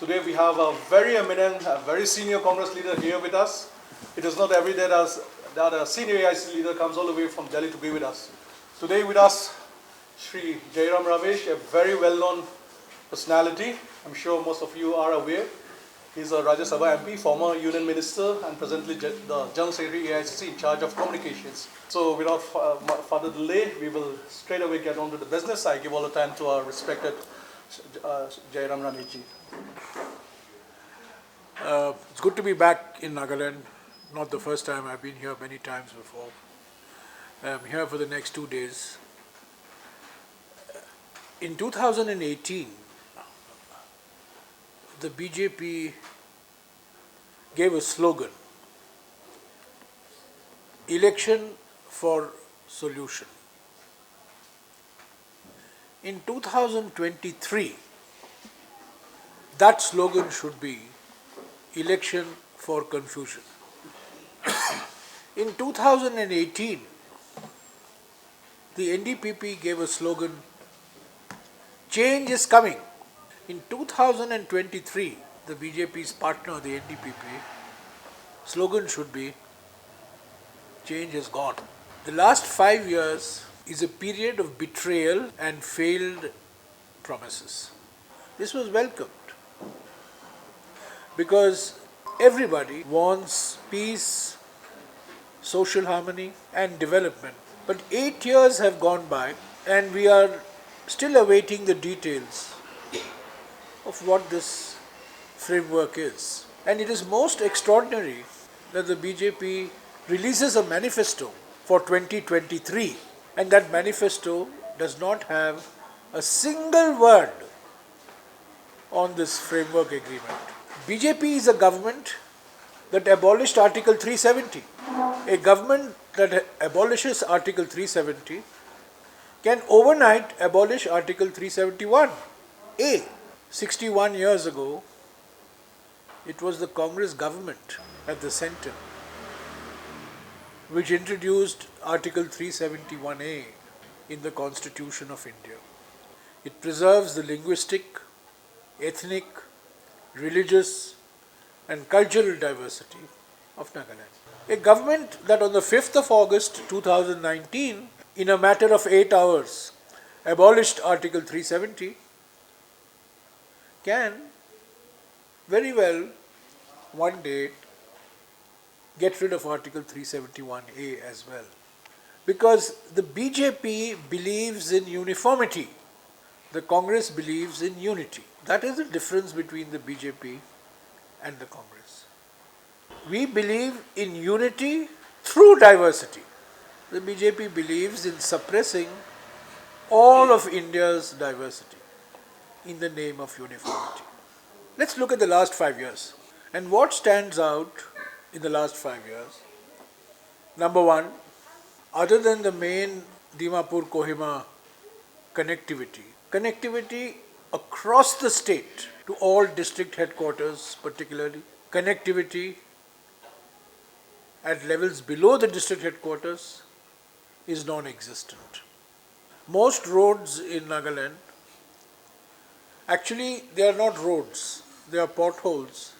Today we have a very eminent, a very senior Congress leader here with us. It is not every day that a senior AIC leader comes all the way from Delhi to be with us. Today with us, Shri Jairam Ramesh, a very well-known personality. I'm sure most of you are aware. He's a Rajya Sabha MP, former Union Minister, and presently the General Secretary AICC in charge of communications. So without further delay, we will straight away get on to the business. I give all the time to our respected Jairam Ramesh ji. It's good to be back in Nagaland. Not the first time, I've been here many times before. I'm here for the next 2 days. In 2018, the BJP gave a slogan, election for solution. In 2023, that slogan should be election for confusion. In 2018, the NDPP gave a slogan, change is coming. In 2023, the BJP's partner, the NDPP, slogan should be, change is gone. The last 5 years is a period of betrayal and failed promises. This was welcomed because everybody wants peace, social harmony and development. But 8 years have gone by and we are still awaiting the details of what this framework is. And it is most extraordinary that the BJP releases a manifesto for 2023 and that manifesto does not have a single word on this framework agreement. BJP is a government that abolished Article 370. A government that abolishes Article 370 can overnight abolish Article 371A. 61 years ago, it was the Congress government at the center which introduced Article 371A in the Constitution of India. It preserves the linguistic, ethnic, religious and cultural diversity of Nagaland. A government that on the 5th of August 2019, in a matter of 8 hours, abolished Article 370, can very well one day get rid of Article 371A as well. Because the BJP believes in uniformity, the Congress believes in unity. That is the difference between the BJP and the Congress. We believe in unity through diversity. The BJP believes in suppressing all of India's diversity in the name of uniformity. Let's look at the last 5 years. And what stands out in the last 5 years? Number one, other than the main Dimapur-Kohima connectivity across the state to all district headquarters particularly, connectivity at levels below the district headquarters is non-existent. Most roads in Nagaland, actually they are not roads, they are potholes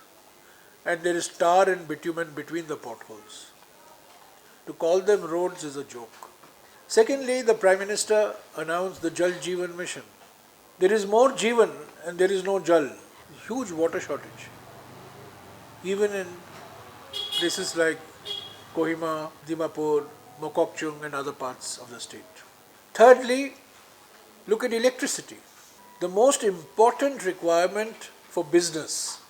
and there is tar and bitumen between the potholes. To call them roads is a joke. Secondly, the Prime Minister announced the Jal Jeevan Mission. There is more Jeevan and there is no Jal. Huge water shortage. Even in places like Kohima, Dimapur, Mokokchung and other parts of the state. Thirdly, look at electricity. The most important requirement for business,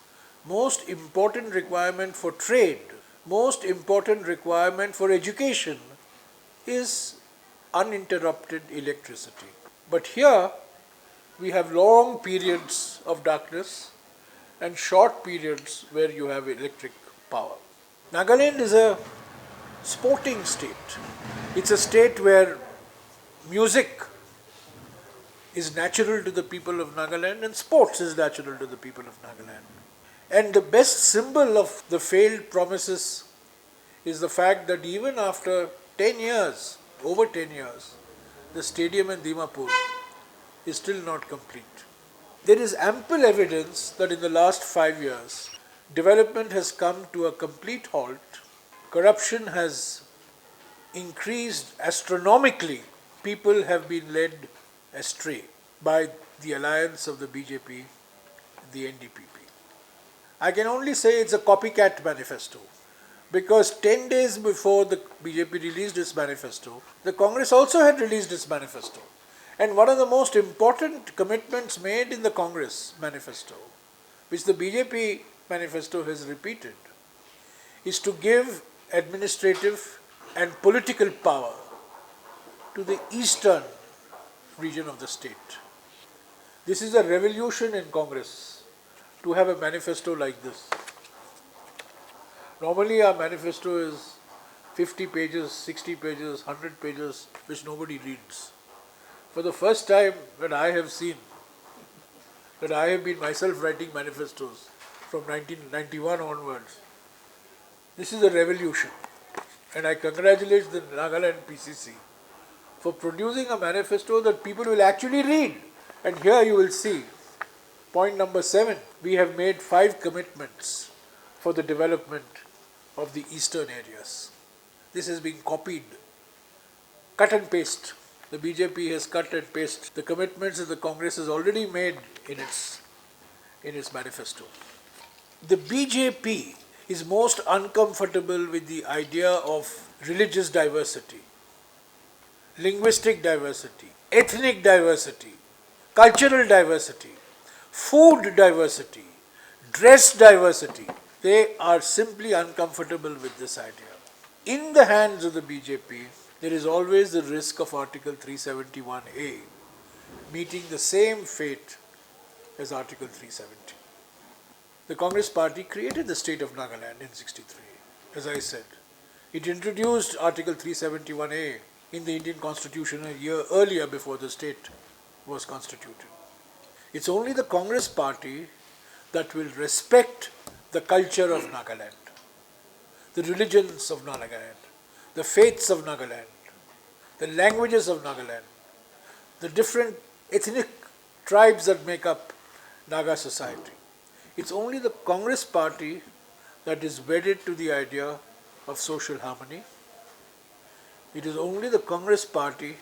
most important requirement for trade, most important requirement for education is uninterrupted electricity. But here we have long periods of darkness and short periods where you have electric power. Nagaland is a sporting state. It's a state where music is natural to the people of Nagaland and sports is natural to the people of Nagaland. And the best symbol of the failed promises is the fact that even after 10 years, over 10 years, the stadium in Dimapur is still not complete. There is ample evidence that in the last 5 years, development has come to a complete halt, corruption has increased astronomically, people have been led astray by the alliance of the BJP, the NDPP. I can only say it's a copycat manifesto because 10 days before the BJP released its manifesto, the Congress also had released its manifesto. And one of the most important commitments made in the Congress manifesto, which the BJP manifesto has repeated, is to give administrative and political power to the eastern region of the state. This is a revolution in Congress to have a manifesto like this. Normally our manifesto is 50 pages, 60 pages, 100 pages, which nobody reads. For the first time when I have seen that I have been myself writing manifestos from 1991 onwards, this is a revolution. And I congratulate the Nagaland PCC for producing a manifesto that people will actually read. And here you will see, point number 7, we have made 5 commitments for the development of the eastern areas. This has been copied, cut and paste. The BJP has cut and pasted the commitments that the Congress has already made in its manifesto. The BJP is most uncomfortable with the idea of religious diversity, linguistic diversity, ethnic diversity, cultural diversity, food diversity, dress diversity. They are simply uncomfortable with this idea. In the hands of the BJP, there is always the risk of Article 371A meeting the same fate as Article 370. The Congress party created the state of Nagaland in 1963, as I said. It introduced Article 371A in the Indian Constitution a year earlier before the state was constituted. It's only the Congress party that will respect the culture of Nagaland, the religions of Nagaland, the faiths of Nagaland, the languages of Nagaland, the different ethnic tribes that make up Naga society. It's only the Congress party that is wedded to the idea of social harmony. It is only the Congress party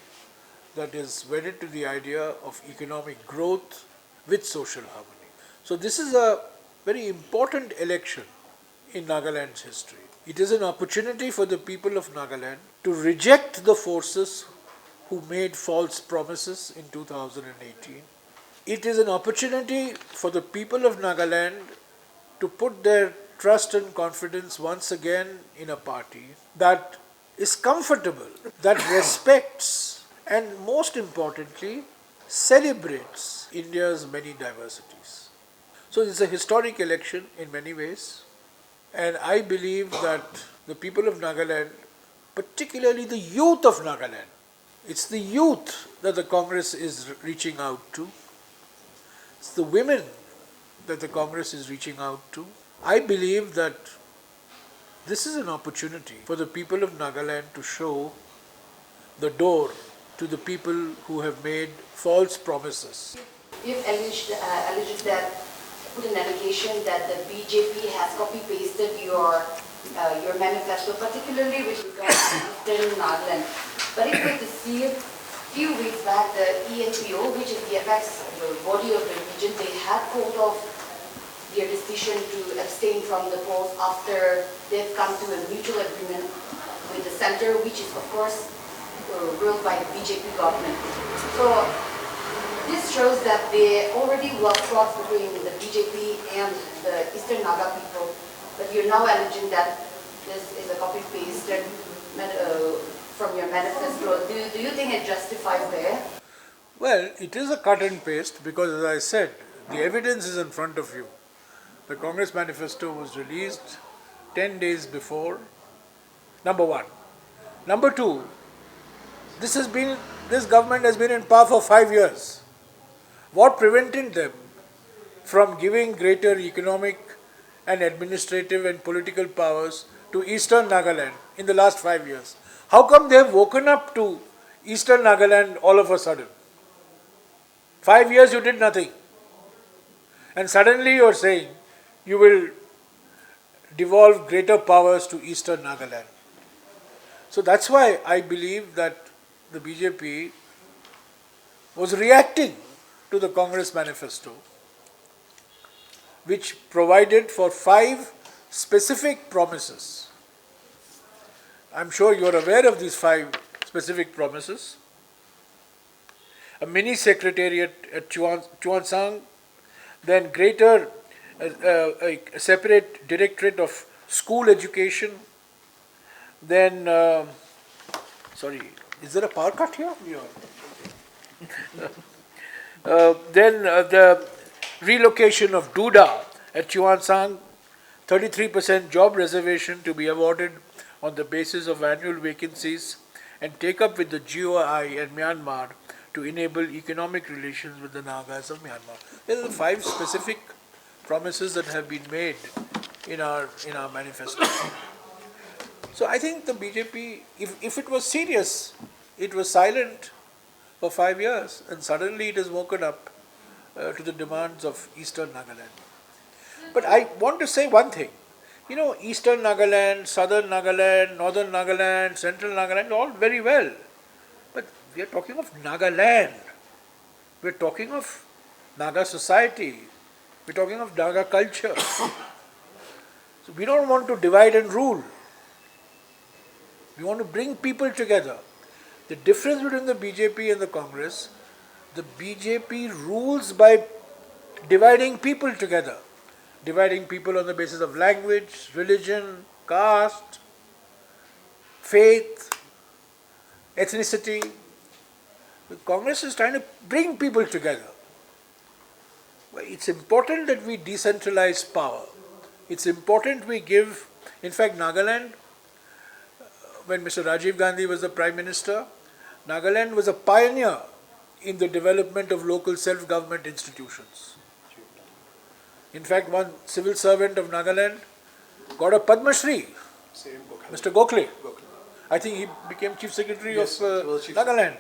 that is wedded to the idea of economic growth with social harmony. So this is a very important election in Nagaland's history. It is an opportunity for the people of Nagaland to reject the forces who made false promises in 2018. It is an opportunity for the people of Nagaland to put their trust and confidence once again in a party that is comfortable, that respects, and most importantly, celebrates India's many diversities. So it's a historic election in many ways, and I believe that the people of Nagaland, particularly the youth of Nagaland, it's the youth that the Congress is reaching out to. It's the women that the Congress is reaching out to. I believe that this is an opportunity for the people of Nagaland to show the door to the people who have made false promises. You've alleged that, put an allegation that the BJP has copy-pasted your manifesto, particularly with regard to Eastern Nagaland. But if we see a few weeks back, the ENPO, which is the apex body of the region, they had called off their decision to abstain from the polls after they've come to a mutual agreement with the center, which is of course ruled by the BJP government. So this shows that there already was cross between the BJP and the Eastern Naga people, but you're now alleging that this is a copy-paste from your manifesto. Do you think it justifies there? Well, it is a cut and paste because, as I said, the evidence is in front of you. The Congress manifesto was released 10 days before, number one. Number two, this government has been in power for 5 years. What prevented them from giving greater economic and administrative and political powers to Eastern Nagaland in the last 5 years? How come they have woken up to Eastern Nagaland all of a sudden? 5 years you did nothing. And suddenly you are saying you will devolve greater powers to Eastern Nagaland. So that's why I believe that the BJP was reacting to the Congress manifesto, which provided for 5 specific promises. I'm sure you're aware of these 5 specific promises. A mini secretariat at Chuansang, then greater a separate directorate of school education, then sorry, is there a power cut here? Yeah. Then the relocation of Duda at Chuansang, 33% job reservation to be awarded on the basis of annual vacancies and take up with the GOI and Myanmar to enable economic relations with the Nagas of Myanmar. These are the 5 specific promises that have been made in our manifesto. So I think the BJP, if it was serious, it was silent for 5 years and suddenly it has woken up to the demands of Eastern Nagaland. But I want to say one thing. You know, Eastern Nagaland, Southern Nagaland, Northern Nagaland, Central Nagaland, all very well. But we are talking of Nagaland. We are talking of Naga society. We are talking of Naga culture. So we don't want to divide and rule. We want to bring people together. The difference between the BJP and the Congress, the BJP rules by dividing people together. Dividing people on the basis of language, religion, caste, faith, ethnicity. The Congress is trying to bring people together. It's important that we decentralize power. It's important we give, in fact, Nagaland, when Mr. Rajiv Gandhi was the Prime Minister, Nagaland was a pioneer in the development of local self-government institutions. In fact, one civil servant of Nagaland got a Padma Shri, Mr. Gokhale. I think he became Chief Secretary of Nagaland.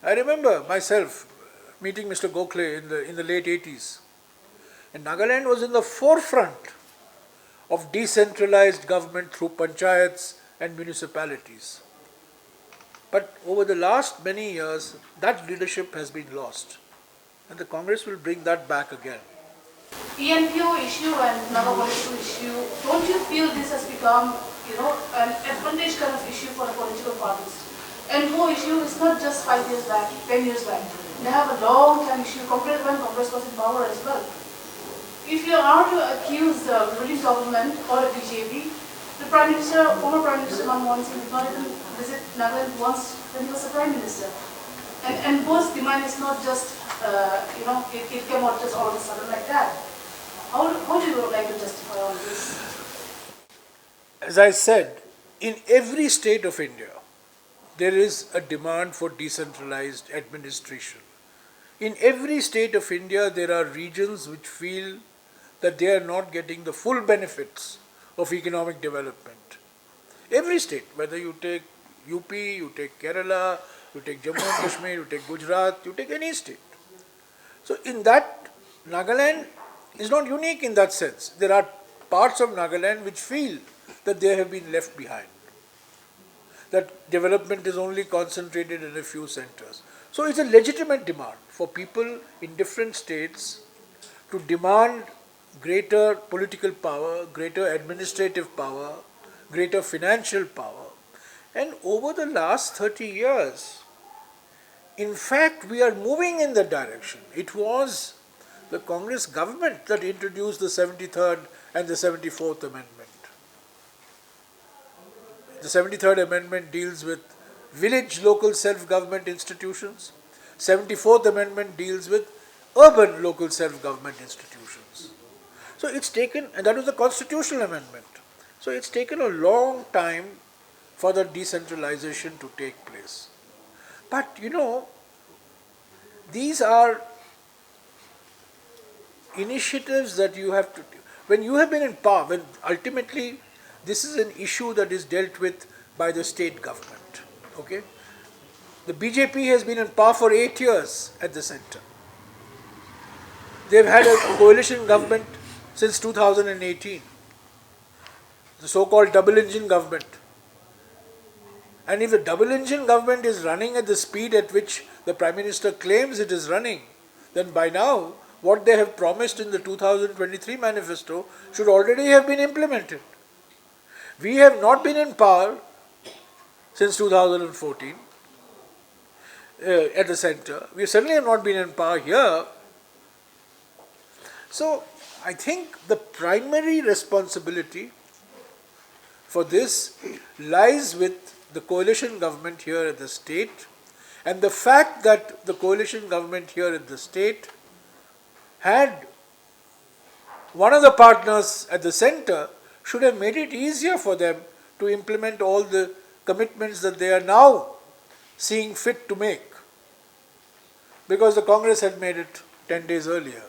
I remember myself meeting Mr. Gokhale in the late 80s. And Nagaland was in the forefront of decentralized government through panchayats and municipalities. But over the last many years, that leadership has been lost. And the Congress will bring that back again. ENPO issue and Navapolitical issue, don't you feel this has become, an advantage kind of issue for the political parties? ENPO issue is not just 5 years back, 10 years back. They have a long time issue compared when Congress was in power as well. If you are to accuse the ruling government or the BJP, the Prime Minister, former Prime Minister Manmohan Singh did not even visit Nagaland once when he was the Prime Minister. And both demand is not just, it came out just all of a sudden like that. How do you like to justify all this? As I said, in every state of India, there is a demand for decentralized administration. In every state of India, there are regions which feel that they are not getting the full benefits of economic development. Every state, whether you take UP, you take Kerala, you take Jammu and Kashmir, you take Gujarat, you take any state. So in that, Nagaland is not unique in that sense. There are parts of Nagaland which feel that they have been left behind. That development is only concentrated in a few centers. So it's a legitimate demand for people in different states to demand greater political power, greater administrative power, greater financial power. And over the last 30 years, in fact, we are moving in that direction. It was the Congress government that introduced the 73rd and the 74th Amendment. The 73rd Amendment deals with village local self-government institutions. 74th Amendment deals with urban local self-government institutions. So it's taken, and that was the constitutional amendment. So it's taken a long time for the decentralization to take place. But these are initiatives that you have to, when you have been in power, when ultimately this is an issue that is dealt with by the state government. Okay? The BJP has been in power for 8 years at the center. They've had a coalition government since 2018, the so-called double engine government. And if the double engine government is running at the speed at which the Prime Minister claims it is running, then by now what they have promised in the 2023 manifesto should already have been implemented. We have not been in power since 2014 at the centre. We certainly have not been in power here. So I think the primary responsibility for this lies with the coalition government here at the state, and the fact that the coalition government here at the state had one of the partners at the centre should have made it easier for them to implement all the commitments that they are now seeing fit to make, because the Congress had made it 10 days earlier.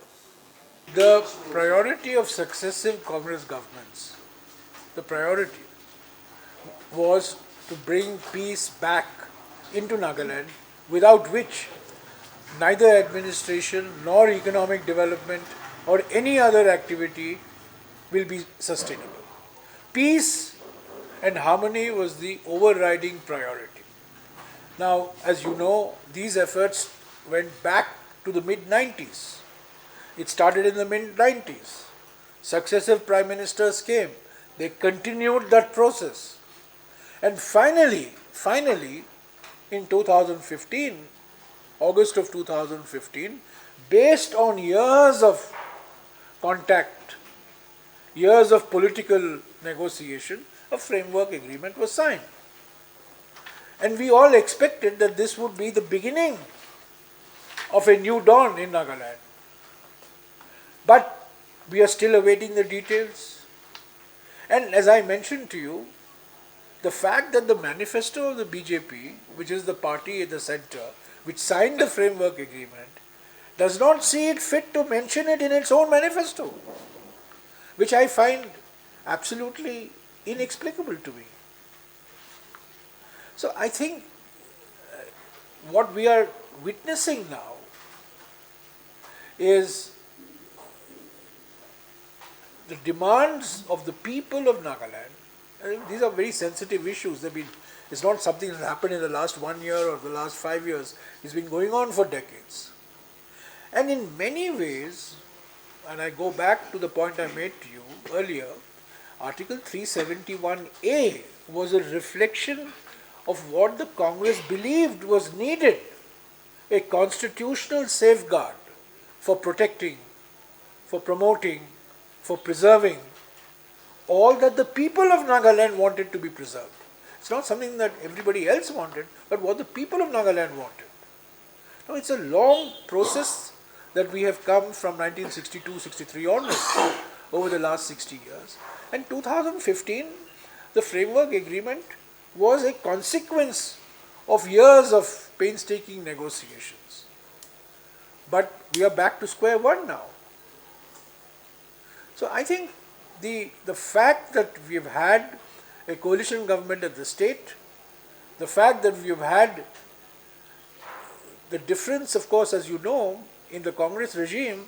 The priority of successive Congress governments, the priority was to bring peace back into Nagaland, without which neither administration nor economic development or any other activity will be sustainable. Peace and harmony was the overriding priority. Now, as you know, these efforts went back to the mid-90s. It started in the mid-90s. Successive prime ministers came. They continued that process. And finally, in 2015, August of 2015, based on years of contact, years of political negotiation, a framework agreement was signed. And we all expected that this would be the beginning of a new dawn in Nagaland. But we are still awaiting the details. And as I mentioned to you, the fact that the manifesto of the BJP, which is the party at the centre, which signed the framework agreement, does not see it fit to mention it in its own manifesto, which I find absolutely inexplicable to me. So I think what we are witnessing now is the demands of the people of Nagaland. These are very sensitive issues. It's not something that happened in the last 1 year or the last 5 years. It's been going on for decades. And in many ways, and I go back to the point I made to you earlier, Article 371A was a reflection of what the Congress believed was needed, a constitutional safeguard for protecting, for promoting, for preserving all that the people of Nagaland wanted to be preserved. It's not something that everybody else wanted, but what the people of Nagaland wanted. Now, it's a long process that we have come from 1962-63 onwards over the last 60 years. And 2015, the framework agreement was a consequence of years of painstaking negotiations. But we are back to square one now. So I think the fact that we have had a coalition government at the state, the fact that we have had the difference, of course, as you know, in the Congress regime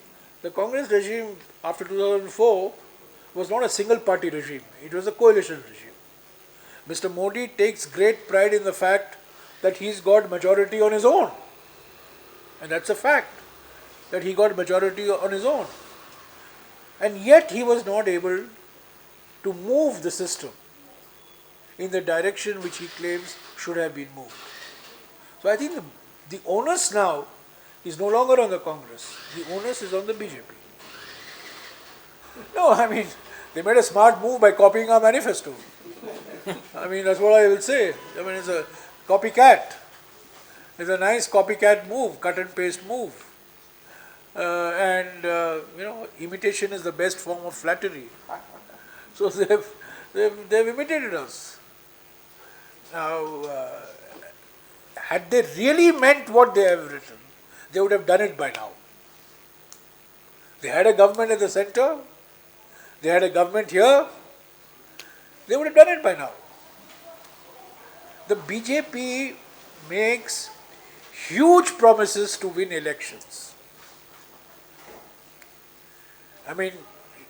after 2004 was not a single party regime, it was a coalition regime. Mr. Modi takes great pride in the fact that he's got majority on his own. And that's a fact, that he got majority on his own. And yet he was not able to move the system in the direction which he claims should have been moved. So I think the onus now is no longer on the Congress. The onus is on the BJP. No, I mean, they made a smart move by copying our manifesto. I mean, that's what I will say. I mean, it's a copycat. It's a nice copycat move, cut and paste move. Imitation is the best form of flattery. So they've imitated us. Now, had they really meant what they have written, they would have done it by now. They had a government at the centre, they had a government here, they would have done it by now. The BJP makes huge promises to win elections. I mean,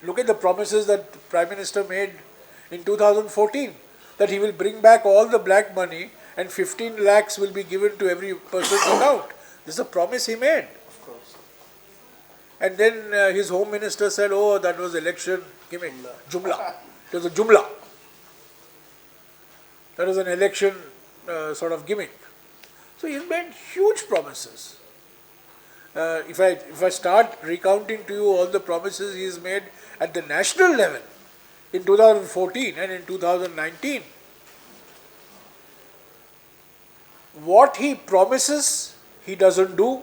look at the promises that the Prime Minister made in 2014, that he will bring back all the black money and 15 lakhs will be given to every person's account. This is a promise he made. Of course. And then his Home Minister said, oh, that was election gimmick, Jumla. It was a Jumla. That was an election sort of gimmick. So he's made huge promises. If I start recounting to you all the promises he has made at the national level in 2014 and in 2019, what he promises he doesn't do,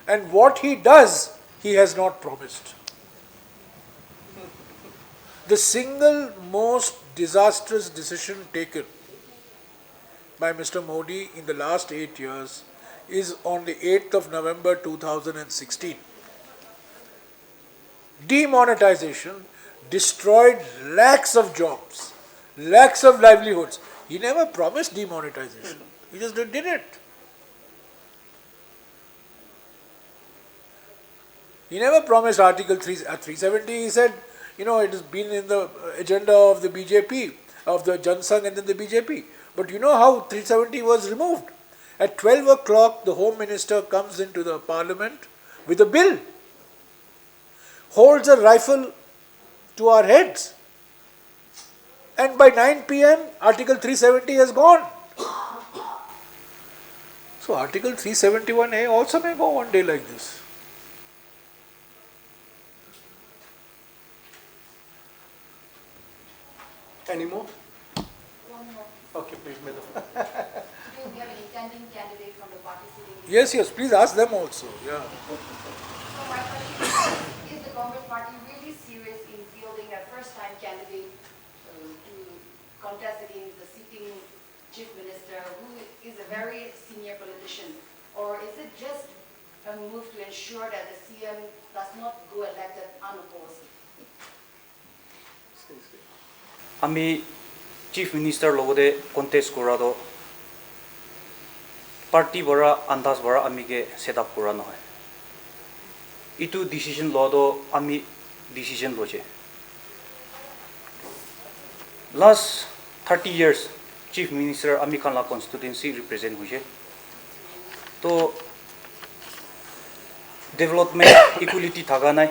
and what he does he has not promised. The single most disastrous decision taken by Mr. Modi in the last 8 years is on the 8th of November 2016. Demonetization destroyed lakhs of jobs, lakhs of livelihoods. He never promised demonetization. He just did it. He never promised Article 370. He said, it has been in the agenda of the BJP, of the Jansangh and then the BJP. But you know how 370 was removed? At 12 o'clock, the Home Minister comes into the Parliament with a bill, holds a rifle to our heads, and by 9 p.m., Article 370 has gone. So Article 371A also may go one day like this. Any more? One more. Okay, please, madam. Do we have an intending candidate from the party sitting? Yes, please ask them also. Yeah. So my question is the Congress party really serious in fielding a first-time candidate to contest against the sitting chief minister, who is a very senior politician, or is it just a move to ensure that the CM does not go elected unopposed? আমি chief minister লগতে contest কৰাটো party পৰা আন্দাজ পৰা আমিকে set up কৰা নহয় ইটো decision লওঁতো আমি ডিসিশন লৈছে লাষ্ট 30 years চিফ মিনিষ্টাৰ আমি খানলা কনষ্টিটুৱেন্সি ৰিপ্ৰেজেণ্ট হৈছে তো ডেভেলপমেণ্ট ইকুৱেলিটি থাকা নাই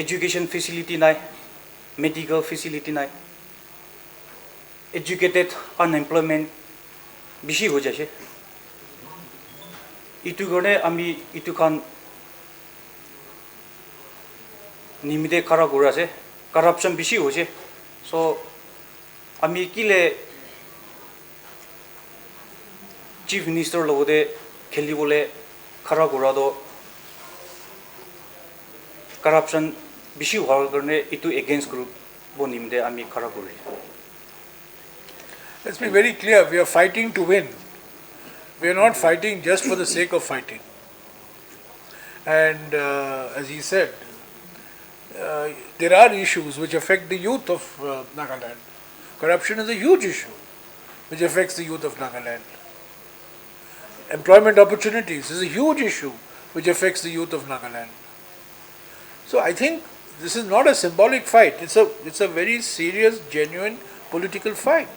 education facility nai, medical facility nai, educated unemployment bishi ho jase. Itu gone ami itu kan nimide khara gora ase, corruption bishi hoje. So ami kile chief minister logode kheli bole khara gora do corruption bishi hoar karne itu against group bonimde ami khara kori. Let's be very clear, we are fighting to win. We are not fighting just for the sake of fighting. And as he said, there are issues which affect the youth of Nagaland. Corruption is a huge issue which affects the youth of Nagaland. Employment opportunities is a huge issue which affects the youth of Nagaland. So I think this is not a symbolic fight. It's a very serious, genuine political fight.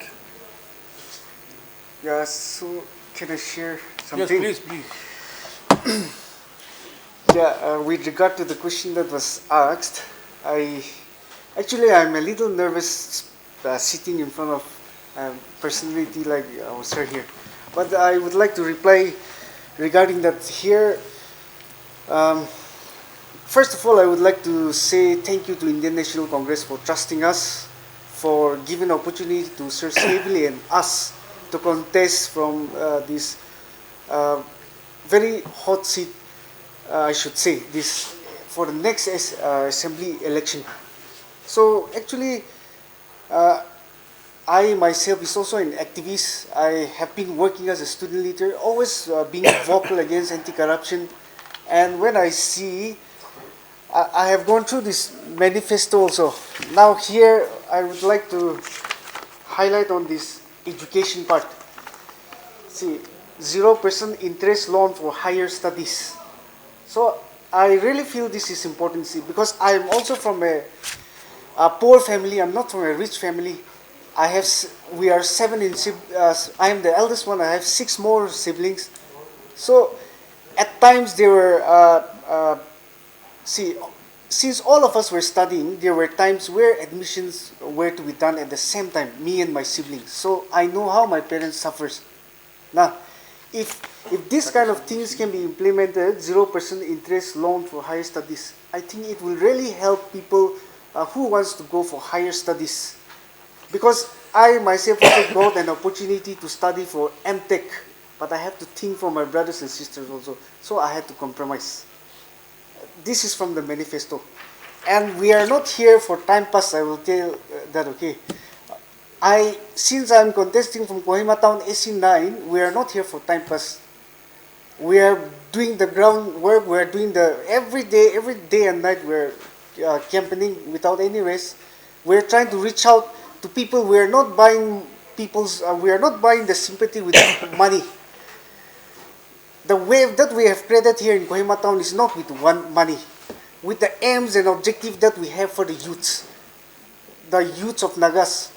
Yeah, so can I share something? Yes, please. Yeah, with regard to the question that was asked, I'm a little nervous sitting in front of a personality like our sir here. But I would like to reply regarding that here. First of all, I would like to say thank you to Indian National Congress for trusting us, for giving opportunity to Sir Savely and us to contest from this very hot seat, I should say, this for the next assembly election. So actually, I myself is also an activist. I have been working as a student leader, always being vocal against anti-corruption. And when I see, I have gone through this manifesto also. Now here, I would like to highlight on this education part. See, 0% interest loan for higher studies. So I really feel this is important, see, because I'm also from a poor family. I'm not from a rich family. We are seven in I am the eldest one. I have 6 more siblings. So at times there were, see, since all of us were studying, there were times where admissions were to be done at the same time, me and my siblings. So I know how my parents suffers. Now, if this kind of things can be implemented, 0% interest loan for higher studies, I think it will really help people who wants to go for higher studies. Because I myself also got an opportunity to study for MTech, but I have to think for my brothers and sisters also, so I had to compromise. This is from the manifesto. And we are not here for time pass, I will tell that, okay. Since I'm contesting from Kohima Town AC9, we are not here for time pass. We are doing the groundwork, we are doing every day and night we're campaigning without any rest. We're trying to reach out to people. We are not buying the sympathy with money. The wave that we have created here in Kohima Town is not with money, with the aims and objectives that we have for the youths of Nagas.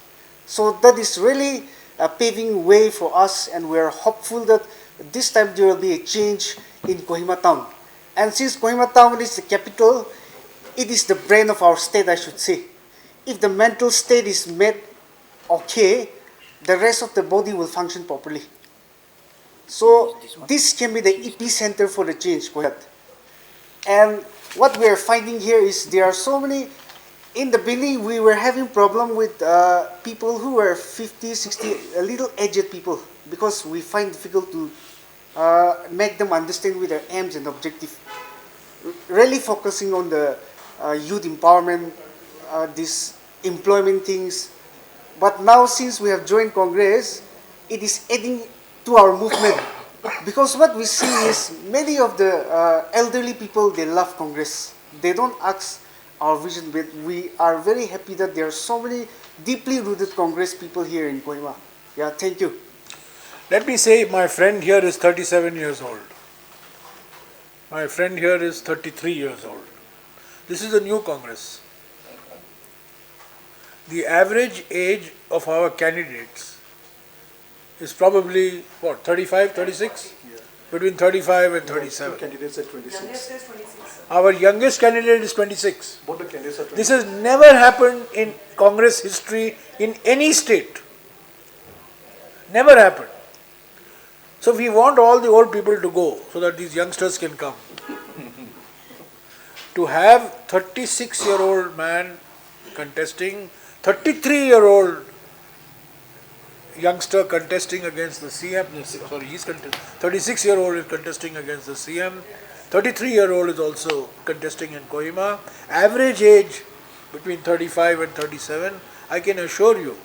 So that is really paving way for us, and we are hopeful that this time there will be a change in Kohima Town. And since Kohima Town is the capital, it is the brain of our state, I should say. If the mental state is made okay, the rest of the body will function properly. So this can be the epicenter for the change. And what we are finding here is there are so many. In the beginning, we were having problem with people who were 50, 60, a little aged people, because we find difficult to make them understand with their aims and objective. Really focusing on the youth empowerment, these employment things. But now, since we have joined Congress, it is adding to our movement. Because what we see is many of the elderly people, they love Congress. They don't ask our vision, but we are very happy that there are so many deeply rooted Congress people here in Kohima. Yeah, thank you. Let me say, my friend here is 37 years old. My friend here is 33 years old. This is a new Congress. The average age of our candidates is probably, what, 35, 36? Yeah. Between 35 and 37. Candidates at 26. Our youngest candidate is 26. Both the candidates are 26. This has never happened in Congress history in any state. Never happened. So we want all the old people to go so that these youngsters can come. To have 36-year-old man contesting, 33-year-old youngster contesting against the CM, sorry, 36-year-old is contesting against the CM, 33-year-old is also contesting in Kohima. Average age between 35 and 37, I can assure you,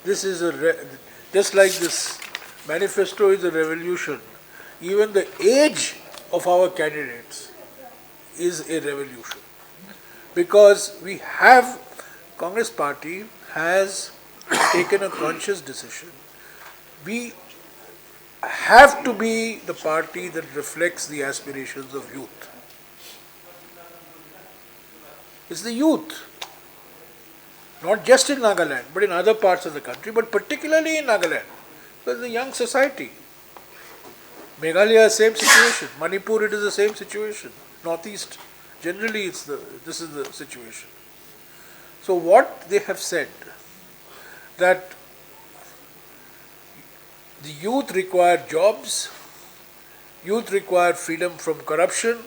this is just like this manifesto is a revolution. Even the age of our candidates is a revolution. Because Congress party has taken a conscious decision. We have to be the party that reflects the aspirations of youth. It's the youth. Not just in Nagaland, but in other parts of the country, but particularly in Nagaland. Because the young society. Meghalaya, same situation. Manipur, it is the same situation. Northeast, generally this is the situation. So what they have said, that the youth require jobs, youth require freedom from corruption,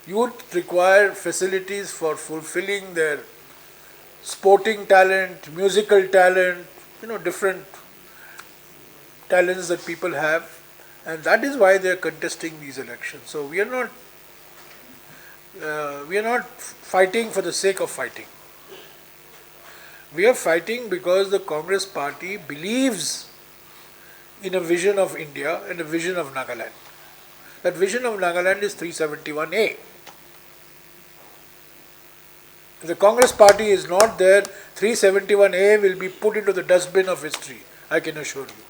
youth require facilities for fulfilling their sporting talent, musical talent, different talents that people have, and that is why they are contesting these elections. So we are not fighting for the sake of fighting. We are fighting because the Congress party believes in a vision of India and a vision of Nagaland. That vision of Nagaland is 371A. If the Congress party is not there, 371A will be put into the dustbin of history, I can assure you.